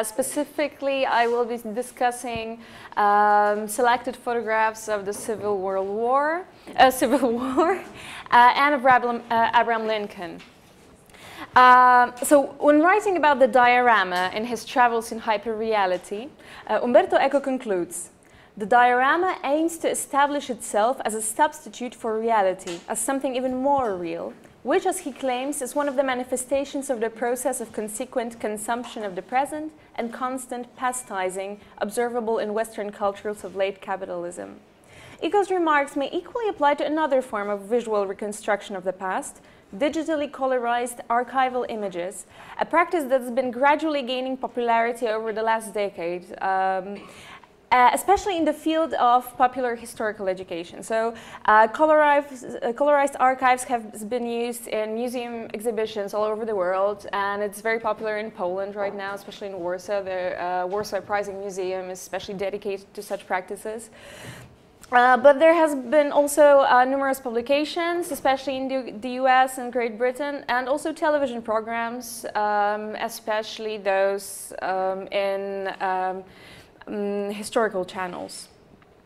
Specifically, I will be discussing selected photographs of the Civil War, and of Abraham Lincoln. So when writing about the diorama in his travels in hyperreality, Umberto Eco concludes, "The diorama aims to establish itself as a substitute for reality, as something even more real, which, as he claims, is one of the manifestations of the process of consequent consumption of the present and constant pastizing observable in Western cultures of late capitalism." Eco's remarks may equally apply to another form of visual reconstruction of the past, digitally colorized archival images, a practice that's been gradually gaining popularity over the last decade, especially in the field of popular historical education. So colorized archives have been used in museum exhibitions all over the world, and it's very popular in Poland right now, especially in Warsaw. The Warsaw Uprising Museum is especially dedicated to such practices. But there has been also numerous publications, especially in the US and Great Britain, and also television programs, especially those in historical channels.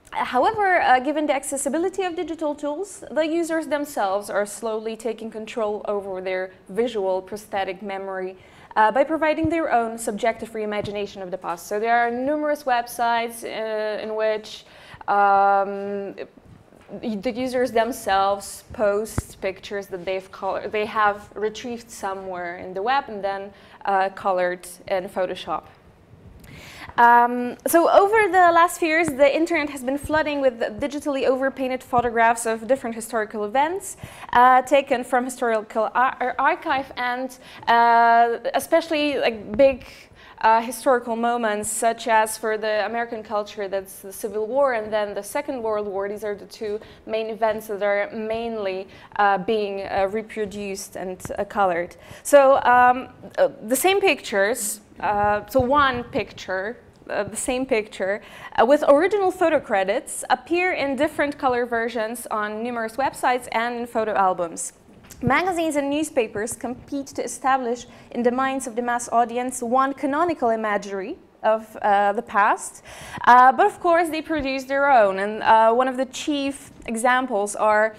However, given the accessibility of digital tools, the users themselves are slowly taking control over their visual prosthetic memory by providing their own subjective reimagination of the past. So there are numerous websites in which the users themselves post pictures that they have retrieved somewhere in the web and then colored in Photoshop. So over the last few years, the internet has been flooding with digitally overpainted photographs of different historical events taken from historical archive, and especially like big historical moments, such as for the American culture, that's the Civil War and then the Second World War. These are the two main events that are mainly being reproduced and colored. So the same pictures, so one picture, the same picture, with original photo credits appear in different color versions on numerous websites and in photo albums. Magazines and newspapers compete to establish in the minds of the mass audience one canonical imagery of the past, but of course they produce their own, and one of the chief examples are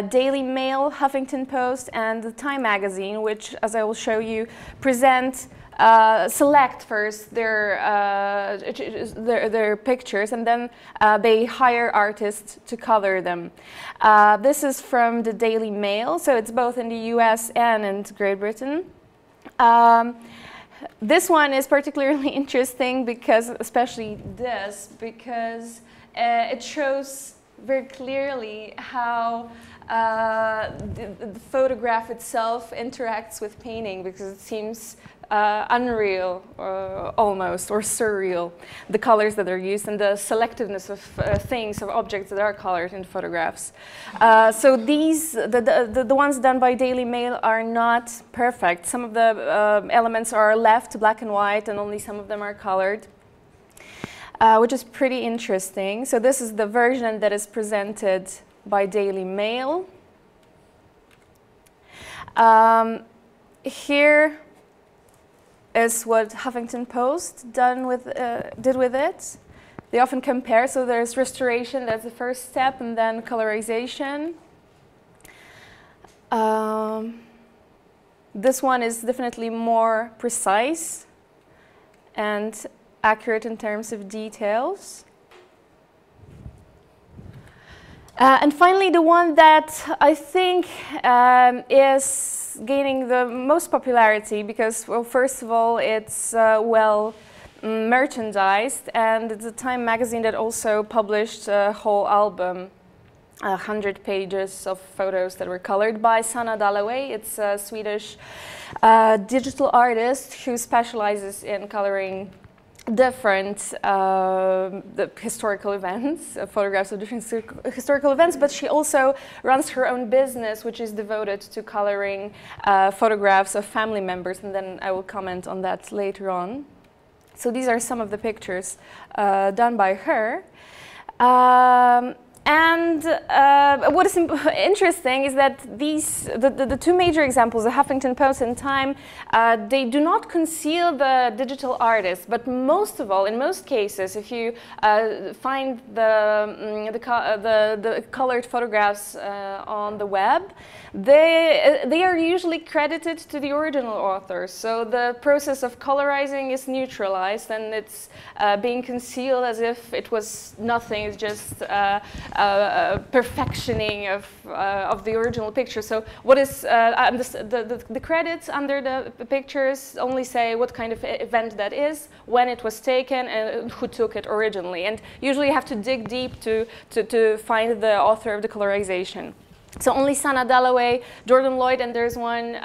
Daily Mail, Huffington Post, and the Time magazine, which, as I will show you, present select first their pictures, and then they hire artists to color them. This is from the Daily Mail, so it's both in the US and in Great Britain. This one is particularly interesting because, especially this, because it shows very clearly how the photograph itself interacts with painting, because it seems unreal, almost, or surreal, the colors that are used and the selectiveness of things, of objects that are colored in photographs. So these, the ones done by Daily Mail are not perfect. Some of the elements are left black and white, and only some of them are colored, which is pretty interesting. So this is the version that is presented by Daily Mail. Here is what Huffington Post did with it. They often compare, so there's restoration, that's the first step, and then colorization. This one is definitely more precise and accurate in terms of details. And finally, the one that I think is gaining the most popularity because, well, first of all, it's well merchandised, and it's a Time magazine that also published a whole album, 100 pages of photos that were colored by Sanna Dalloway. It's a Swedish digital artist who specializes in coloring different the historical events, photographs of different historical events, but she also runs her own business, which is devoted to coloring photographs of family members, and then I will comment on that later on. So these are some of the pictures done by her. And what is interesting is that the two major examples, the Huffington Post and Time, they do not conceal the digital artist, but most of all, in most cases, if you find the colored photographs on the web, they are usually credited to the original author. So the process of colorizing is neutralized, and it's being concealed as if it was nothing. It's just perfectioning of the original picture. So what is the credits under the pictures only say what kind of event that is, when it was taken, and who took it originally. And usually you have to dig deep to find the author of the colorization. So only Sana Dalloway, Jordan Lloyd, and there's one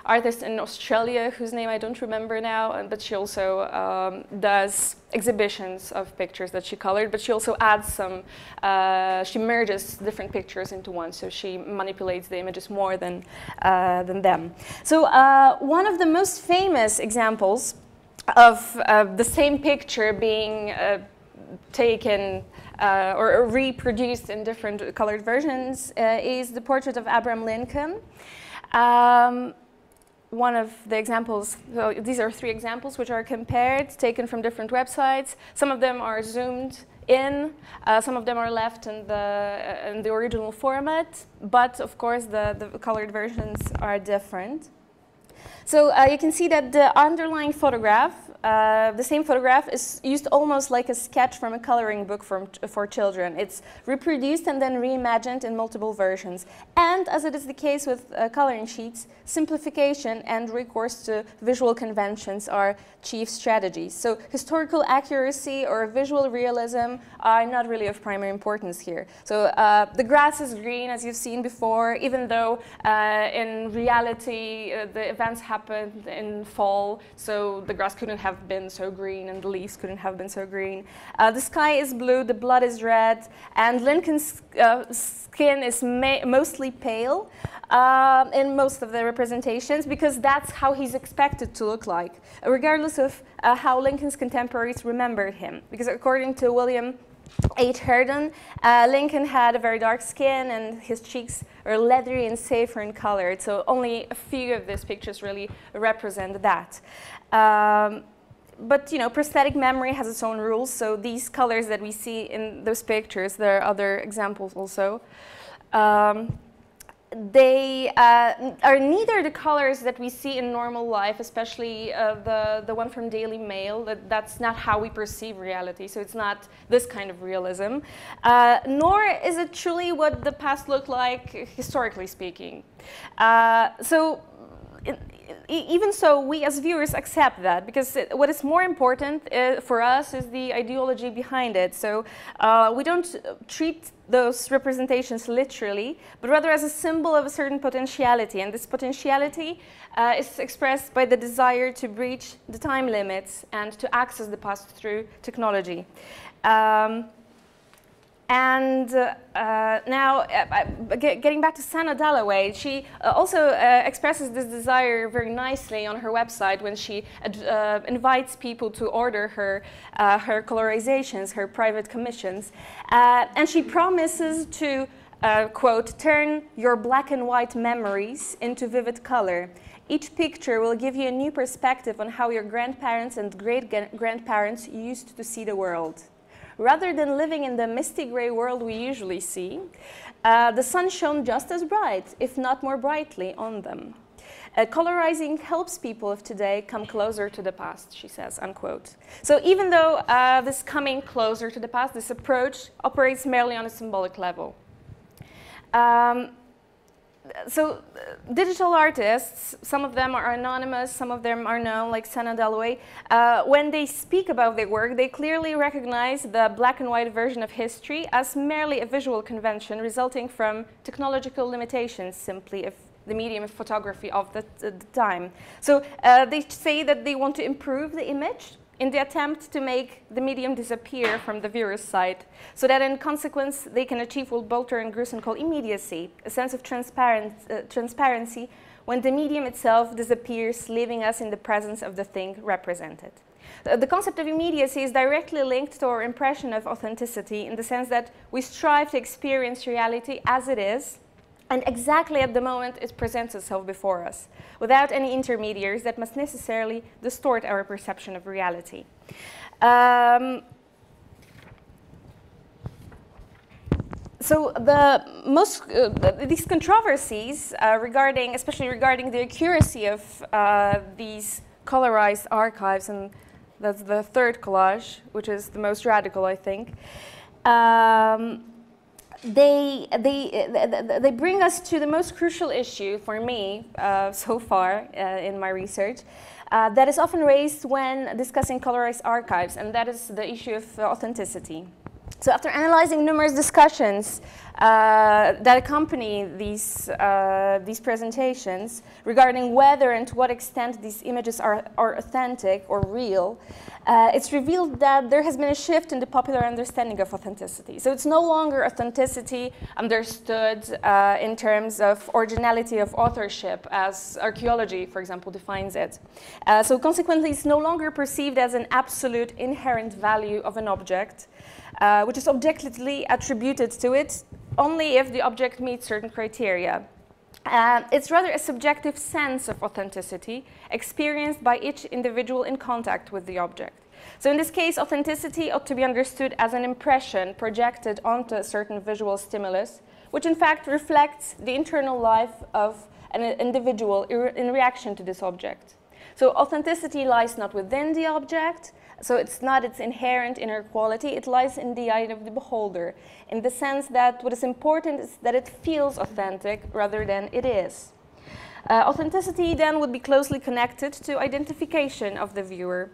artist in Australia whose name I don't remember now, but she also does exhibitions of pictures that she colored, but she also adds some, she merges different pictures into one, so she manipulates the images more than them. So one of the most famous examples of the same picture being taken or reproduced in different colored versions is the portrait of Abraham Lincoln. One of the examples, so these are three examples which are compared, taken from different websites. Some of them are zoomed in, some of them are left in the original format, but of course the colored versions are different. So you can see that the underlying photograph, the same photograph, is used almost like a sketch from a coloring book for children. It's reproduced and then reimagined in multiple versions. And as it is the case with coloring sheets, simplification and recourse to visual conventions are chief strategies. So historical accuracy or visual realism are not really of primary importance here. So the grass is green, as you've seen before, even though in reality the events happened in fall, so the grass couldn't have been so green and the leaves couldn't have been so green. The sky is blue, the blood is red, and Lincoln's skin is mostly pale in most of the representations, because that's how he's expected to look like, regardless of how Lincoln's contemporaries remembered him. Because according to William H. Herndon, Lincoln had a very dark skin and his cheeks are leathery and saffron colored, so only a few of these pictures really represent that. But you know, prosthetic memory has its own rules, so these colors that we see in those pictures, there are other examples also, they are neither the colors that we see in normal life, especially the one from Daily Mail. That's not how we perceive reality, so it's not this kind of realism. Nor is it truly what the past looked like, historically speaking. Even so, we as viewers accept that, because what is more important for us is the ideology behind it. So we don't treat those representations literally, but rather as a symbol of a certain potentiality. And this potentiality is expressed by the desire to breach the time limits and to access the past through technology. Now, getting back to Sana Dalloway, she also expresses this desire very nicely on her website when she invites people to order her colorizations, her private commissions. And she promises to, quote, turn your black and white memories into vivid color. Each picture will give you a new perspective on how your grandparents and great-grandparents used to see the world. Rather than living in the misty gray world we usually see, the sun shone just as bright, if not more brightly, on them. Colorizing helps people of today come closer to the past, she says, unquote. So even though this coming closer to the past, this approach operates merely on a symbolic level. So digital artists, some of them are anonymous, some of them are known, like Sana Dalloway. When they speak about their work, they clearly recognize the black and white version of history as merely a visual convention resulting from technological limitations, simply of the medium of photography of the time. So they say that they want to improve the image in the attempt to make the medium disappear from the viewer's sight, so that in consequence they can achieve what Bolter and Gruson call immediacy, a sense of transparency when the medium itself disappears, leaving us in the presence of the thing represented. The concept of immediacy is directly linked to our impression of authenticity in the sense that we strive to experience reality as it is and exactly at the moment it presents itself before us, without any intermediaries that must necessarily distort our perception of reality. So these controversies especially regarding the accuracy of these colorized archives, and that's the third collage, which is the most radical, I think. They bring us to the most crucial issue for me so far in my research that is often raised when discussing colorized archives, and that is the issue of authenticity. So after analyzing numerous discussions that accompany these presentations regarding whether and to what extent these images are authentic or real, it's revealed that there has been a shift in the popular understanding of authenticity. So it's no longer authenticity understood in terms of originality of authorship as archaeology, for example, defines it. So consequently, it's no longer perceived as an absolute inherent value of an object, which is objectively attributed to it only if the object meets certain criteria. It's rather a subjective sense of authenticity experienced by each individual in contact with the object. So in this case, authenticity ought to be understood as an impression projected onto a certain visual stimulus, which in fact reflects the internal life of an individual in reaction to this object. So authenticity lies not within the object, so it's not its inherent inner quality, it lies in the eye of the beholder, in the sense that what is important is that it feels authentic rather than it is. Authenticity then would be closely connected to identification of the viewer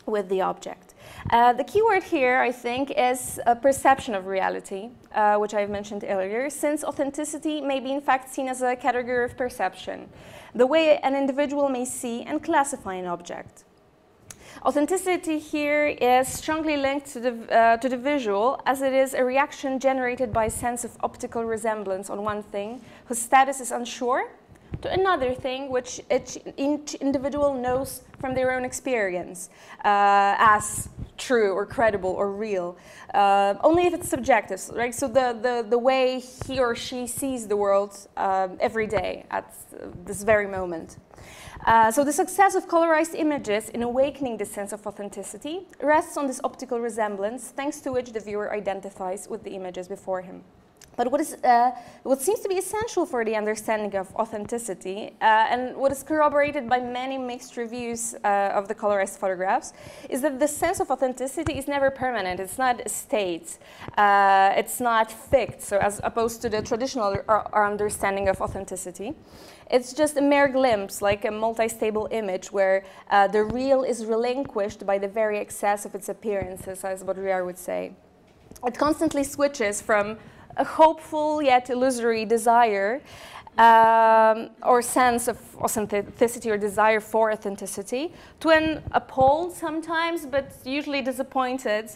with the object. The key word here, I think, is a perception of reality, which I've mentioned earlier, since authenticity may be in fact seen as a category of perception, the way an individual may see and classify an object. Authenticity here is strongly linked to the visual, as it is a reaction generated by a sense of optical resemblance on one thing whose status is unsure to another thing which each individual knows from their own experience as true or credible or real, only if it's subjective, right? So the way he or she sees the world every day at this very moment. So the success of colorized images in awakening this sense of authenticity rests on this optical resemblance, thanks to which the viewer identifies with the images before him. But what seems to be essential for the understanding of authenticity, and what is corroborated by many mixed reviews of the colorized photographs, is that the sense of authenticity is never permanent. It's not a state. It's not fixed, so as opposed to the traditional understanding of authenticity. It's just a mere glimpse, like a multi-stable image, where the real is relinquished by the very excess of its appearances, as Baudrillard would say. It constantly switches from a hopeful yet illusory desire or sense of authenticity or desire for authenticity to an appalled sometimes, but usually disappointed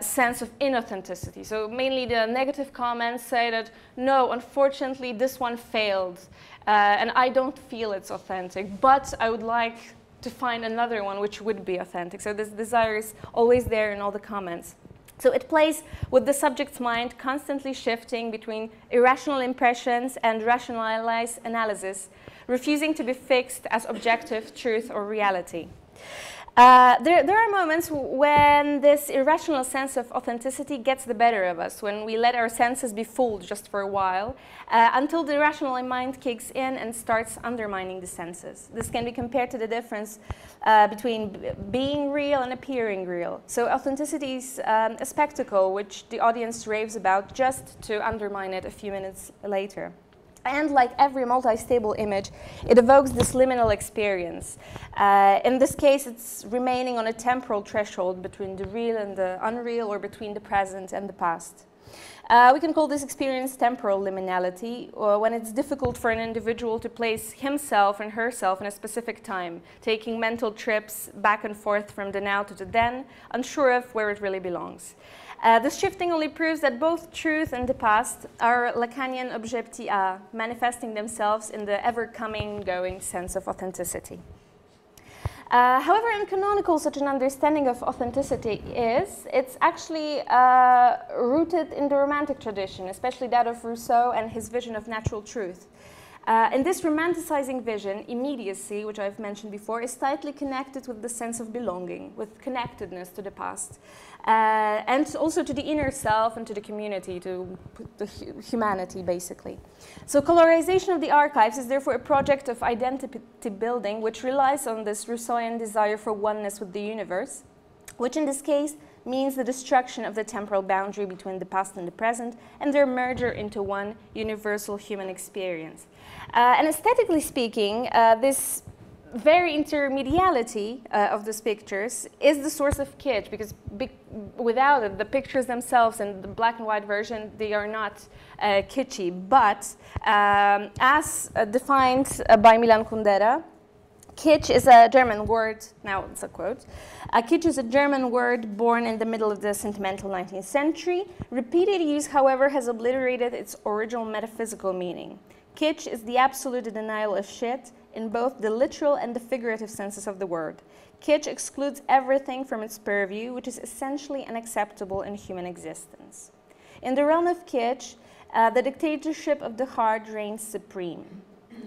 sense of inauthenticity. So mainly the negative comments say that, no, unfortunately this one failed and I don't feel it's authentic, but I would like to find another one which would be authentic. So this desire is always there in all the comments. So it plays with the subject's mind, constantly shifting between irrational impressions and rationalized analysis, refusing to be fixed as objective truth or reality. There are moments when this irrational sense of authenticity gets the better of us, when we let our senses be fooled just for a while, until the rational mind kicks in and starts undermining the senses. This can be compared to the difference between being real and appearing real. So authenticity is a spectacle which the audience raves about just to undermine it a few minutes later. And like every multi-stable image, it evokes this liminal experience. In this case, it's remaining on a temporal threshold between the real and the unreal, or between the present and the past. We can call this experience temporal liminality, when it's difficult for an individual to place himself and herself in a specific time, taking mental trips back and forth from the now to the then, unsure of where it really belongs. This shifting only proves that both truth and the past are Lacanian objectia, manifesting themselves in the ever-coming, going sense of authenticity. However uncanonical such an understanding of authenticity is, it's actually rooted in the Romantic tradition, especially that of Rousseau and his vision of natural truth. In this romanticizing vision, immediacy, which I've mentioned before, is tightly connected with the sense of belonging, with connectedness to the past, and also to the inner self and to the community, to the humanity, basically. So colorization of the archives is therefore a project of identity building, which relies on this Rousseauian desire for oneness with the universe, which in this case means the destruction of the temporal boundary between the past and the present, and their merger into one universal human experience. And aesthetically speaking, this very intermediality of these pictures is the source of kitsch, because without it, the pictures themselves and the black and white version, they are not kitschy. But as defined by Milan Kundera, kitsch is a German word, now it's a quote, kitsch is a German word born in the middle of the sentimental 19th century. Repeated use, however, has obliterated its original metaphysical meaning. Kitsch is the absolute denial of shit in both the literal and the figurative senses of the word. Kitsch excludes everything from its purview, which is essentially unacceptable in human existence. In the realm of kitsch, the dictatorship of the heart reigns supreme.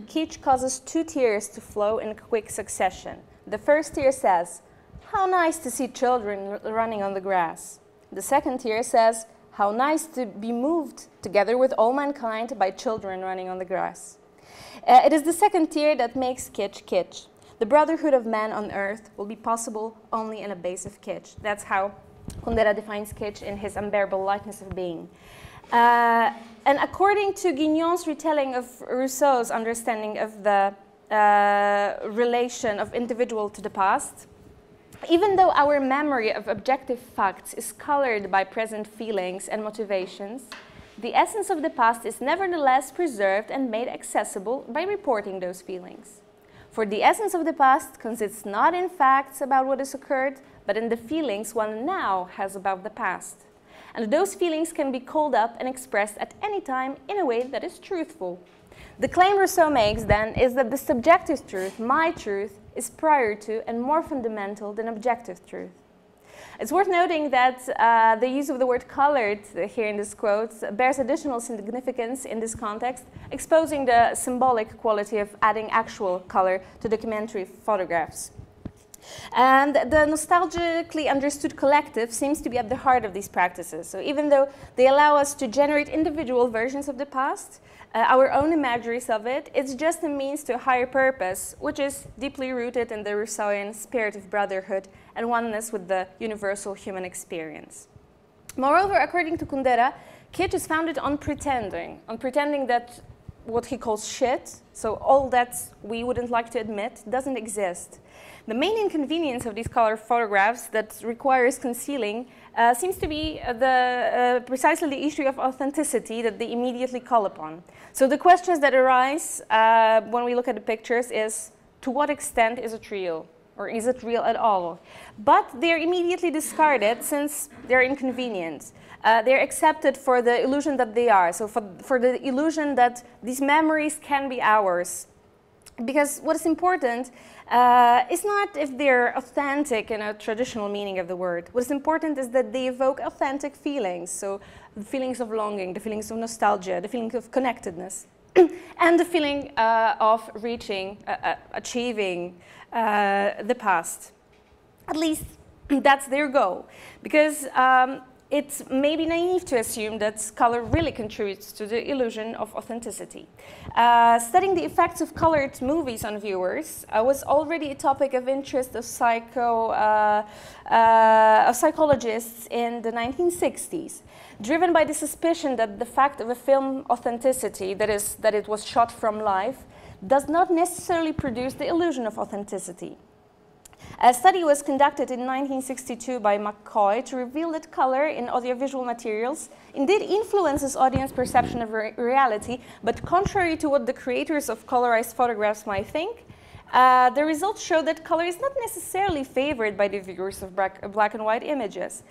Kitsch causes two tears to flow in quick succession. The first tear says, "How nice to see children running on the grass." The second tear says, "How nice to be moved together with all mankind by children running on the grass." It is the second tear that makes kitsch kitsch. The brotherhood of man on earth will be possible only in a base of kitsch. That's how Kundera defines kitsch in his unbearable lightness of being. And according to Guignon's retelling of Rousseau's understanding of the relation of individual to the past, even though our memory of objective facts is colored by present feelings and motivations, the essence of the past is nevertheless preserved and made accessible by reporting those feelings. For the essence of the past consists not in facts about what has occurred, but in the feelings one now has about the past. And those feelings can be called up and expressed at any time in a way that is truthful. The claim Rousseau makes, then, is that the subjective truth, my truth, is prior to and more fundamental than objective truth. It's worth noting that the use of the word colored here in this quote bears additional significance in this context, exposing the symbolic quality of adding actual color to documentary photographs. And the nostalgically understood collective seems to be at the heart of these practices. So even though they allow us to generate individual versions of the past, our own imageries of it, it's just a means to a higher purpose, which is deeply rooted in the Rousseauian spirit of brotherhood and oneness with the universal human experience. Moreover, according to Kundera, kitsch is founded on pretending that what he calls shit, so all that we wouldn't like to admit, doesn't exist. The main inconvenience of these color photographs that requires concealing seems to be precisely the issue of authenticity that they immediately call upon. So the questions that arise when we look at the pictures is, to what extent is it real? Or is it real at all? But they're immediately discarded since they're inconvenient. They're accepted for the illusion that they are, so for the illusion that these memories can be ours. Because what is important is not if they're authentic in a traditional meaning of the word. What is important is that they evoke authentic feelings, so the feelings of longing, the feelings of nostalgia, the feeling of connectedness, and the feeling of reaching, achieving the past. At least that's their goal. Because it may be naive to assume that color really contributes to the illusion of authenticity. Studying the effects of colored movies on viewers was already a topic of interest of psychologists in the 1960s, driven by the suspicion that the fact of a film authenticity, that is, that it was shot from life, does not necessarily produce the illusion of authenticity. A study was conducted in 1962 by McCoy to reveal that color in audiovisual materials indeed influences audience perception of reality, but contrary to what the creators of colorized photographs might think, the results show that color is not necessarily favored by the viewers of black and white images.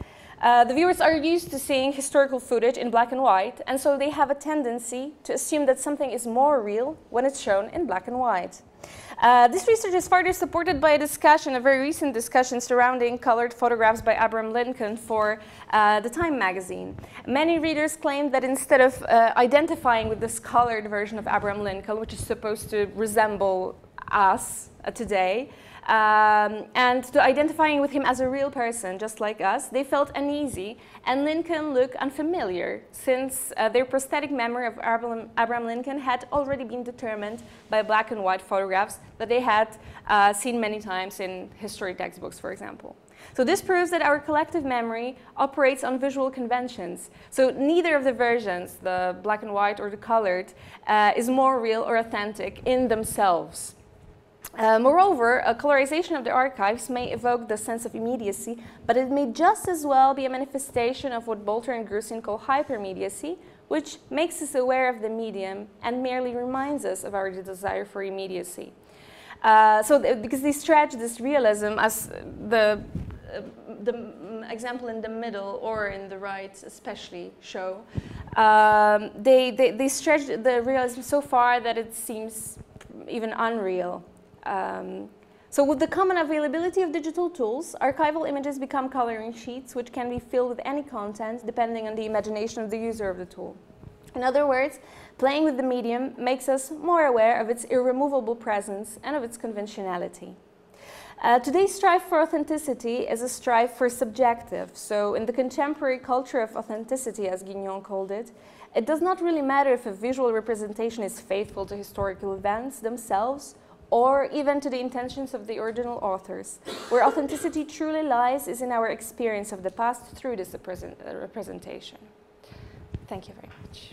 The viewers are used to seeing historical footage in black and white, and so they have a tendency to assume that something is more real when it's shown in black and white. This research is further supported by a very recent discussion surrounding colored photographs by Abraham Lincoln for the Time magazine. Many readers claim that instead of identifying with this colored version of Abraham Lincoln, which is supposed to resemble us today, and to identifying with him as a real person, just like us, they felt uneasy, and Lincoln looked unfamiliar, since their prosthetic memory of Abraham Lincoln had already been determined by black and white photographs that they had seen many times in history textbooks, for example. So this proves that our collective memory operates on visual conventions. So neither of the versions, the black and white or the colored, is more real or authentic in themselves. Moreover, a colorization of the archives may evoke the sense of immediacy, but it may just as well be a manifestation of what Bolter and Grusin call hypermediacy, which makes us aware of the medium and merely reminds us of our desire for immediacy. Because they stretch this realism, as the example in the middle or in the right especially show, they stretch the realism so far that it seems even unreal. So with the common availability of digital tools, archival images become coloring sheets which can be filled with any content depending on the imagination of the user of the tool. In other words, playing with the medium makes us more aware of its irremovable presence and of its conventionality. Today's strive for authenticity is a strive for subjective. So in the contemporary culture of authenticity, as Guignon called it, it does not really matter if a visual representation is faithful to historical events themselves or even to the intentions of the original authors. Where authenticity truly lies is in our experience of the past through this representation. Thank you very much.